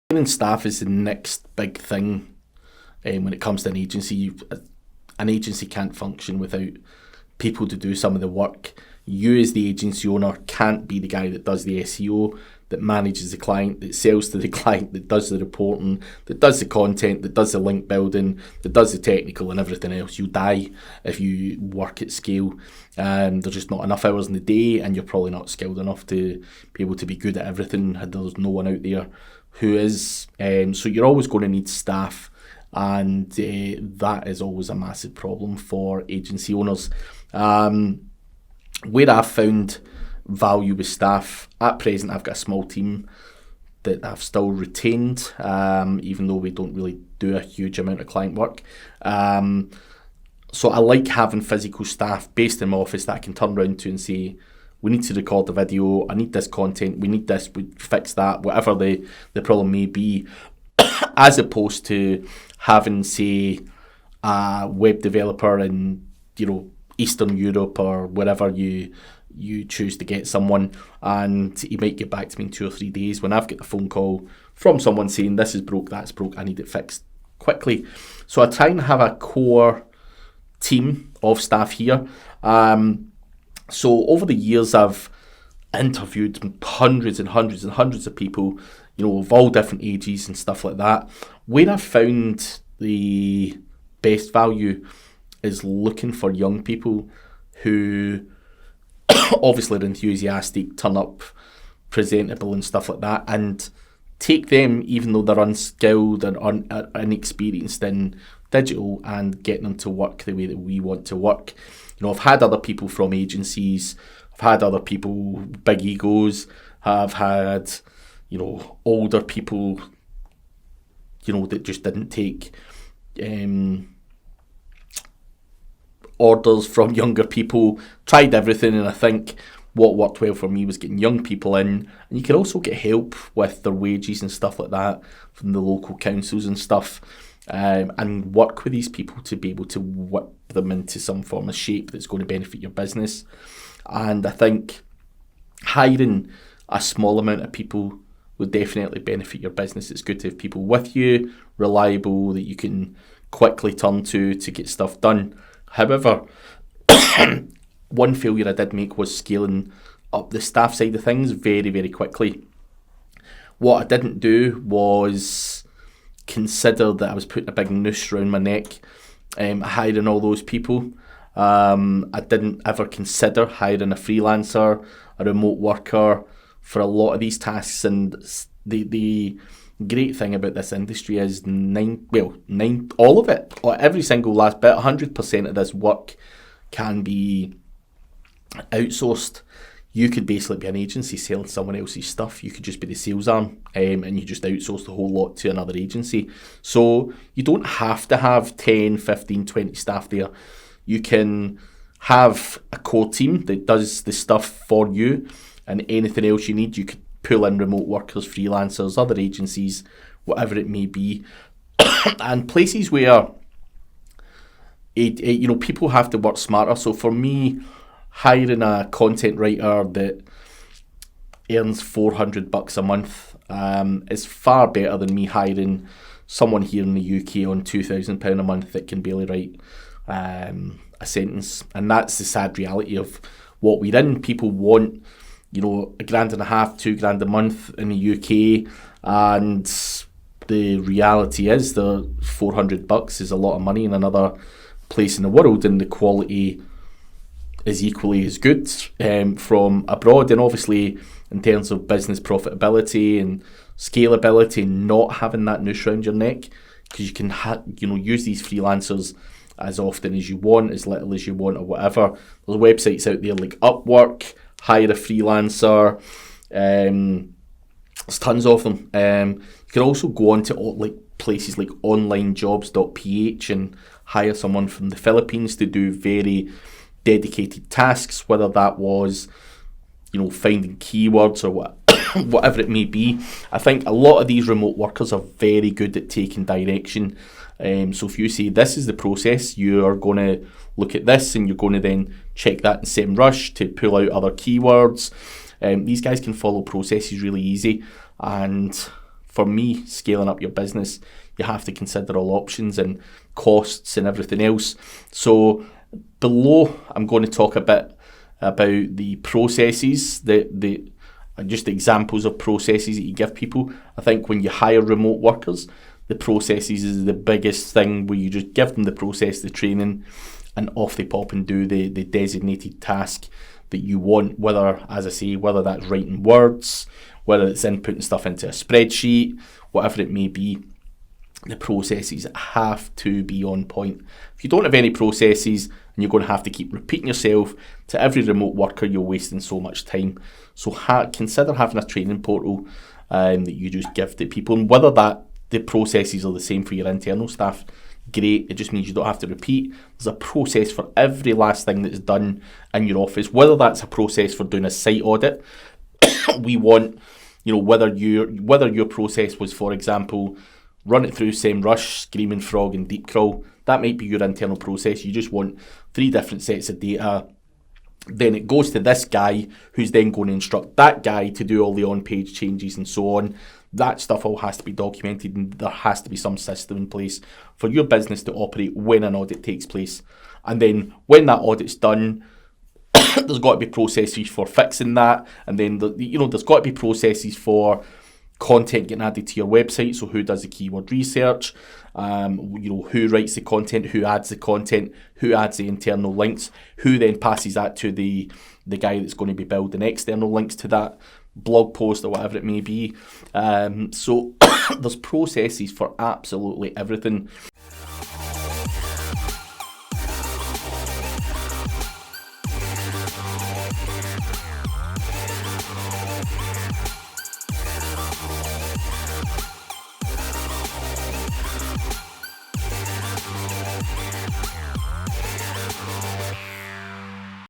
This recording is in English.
Hiring staff is the next big thing when it comes to an agency. An agency can't function without people to do some of the work. You as the agency owner can't be the guy that does the SEO, that manages the client, that sells to the client, that does the reporting, that does the content, that does the link building, that does the technical and everything else. You'll die if you work at scale. There's just not enough hours in the day, and you're probably not skilled enough to be able to be good at everything. There's no one out there who is. So you're always going to need staff, and that is always a massive problem for agency owners. Where I've found value with staff, at present I've got a small team that I've still retained, even though we don't really do a huge amount of client work. So I like having physical staff based in my office that I can turn around to and say, we need to record the video, I need this content, we need this, we fix that, whatever the problem may be, as opposed to having, say, a web developer in, Eastern Europe or wherever you choose to get someone, and he might get back to me in 2 or 3 days when I've got a phone call from someone saying this is broke, that's broke, I need it fixed quickly. So I try and have a core team of staff here. So over the years I've interviewed hundreds and hundreds and hundreds of people, of all different ages and stuff like that. Where I've found the best value is looking for young people who obviously are enthusiastic, turn up presentable and stuff like that, and take them, even though they're unskilled and inexperienced in digital, and getting them to work the way that we want to work. I've had other people from agencies, I've had other people, big egos, I've had, older people, that just didn't take orders from younger people, tried everything, and I think what worked well for me was getting young people in, and you can also get help with their wages and stuff like that from the local councils and stuff, and work with these people to be able to whip them into some form of shape that's going to benefit your business. And I think hiring a small amount of people would definitely benefit your business. It's good to have people with you, reliable, that you can quickly turn to get stuff done. However, one failure I did make was scaling up the staff side of things very, very quickly. What I didn't do was consider that I was putting a big noose around my neck, hiring all those people. I didn't ever consider hiring a freelancer, a remote worker for a lot of these tasks. And the great thing about this industry is all of it, or every single last bit, 100% of this work can be outsourced. You could basically be an agency selling someone else's stuff. You could just be the sales arm, and you just outsource the whole lot to another agency. So you don't have to have 10, 15, 20 staff there. You can have a core team that does the stuff for you, and anything else you need, you could pull in remote workers, freelancers, other agencies, whatever it may be. And places where people have to work smarter. So for me, hiring a content writer that earns $400 a month is far better than me hiring someone here in the UK on £2,000 a month that can barely write a sentence. And that's the sad reality of what we're in. People want, $1.5 grand, £2 grand a month in the UK, and the reality is the $400 is a lot of money in another place in the world, and the quality is equally as good from abroad. And obviously, in terms of business profitability and scalability, not having that noose around your neck, because you can use these freelancers as often as you want, as little as you want, or whatever. There's websites out there like Upwork, hire a freelancer. There's tons of them. You can also go on to places like onlinejobs.ph and hire someone from the Philippines to do very dedicated tasks, whether that was, finding keywords or whatever it may be. I think a lot of these remote workers are very good at taking direction. So if you say this is the process, you are going to look at this and you're going to then check that in SEMrush to pull out other keywords. These guys can follow processes really easy, and for me, scaling up your business, you have to consider all options and costs and everything else. So below, I'm going to talk a bit about the processes, the just examples of processes that you give people. I think when you hire remote workers, the processes is the biggest thing, where you just give them the process, the training, and off they pop and do the designated task that you want, whether, as I say, whether that's writing words, whether it's inputting stuff into a spreadsheet, whatever it may be. The processes have to be on point. If you don't have any processes, and you're going to have to keep repeating yourself to every remote worker, you're wasting so much time. So consider having a training portal that you just give to people, and whether the processes are the same for your internal staff, great. It just means you don't have to repeat. There's a process for every last thing that's done in your office, whether that's a process for doing a site audit. We want, whether your process was, for example, run it through SEMrush, Screaming Frog and Deep Crawl. That might be your internal process. You just want 3 different sets of data. Then it goes to this guy, who's then going to instruct that guy to do all the on-page changes and so on. That stuff all has to be documented, and there has to be some system in place for your business to operate when an audit takes place. And then when that audit's done, there's got to be processes for fixing that. And then, there's got to be processes for content getting added to your website. So who does the keyword research? Who writes the content? Who adds the content? Who adds the internal links? Who then passes that to the guy that's going to be building external links to that blog post or whatever it may be. So there's processes for absolutely everything.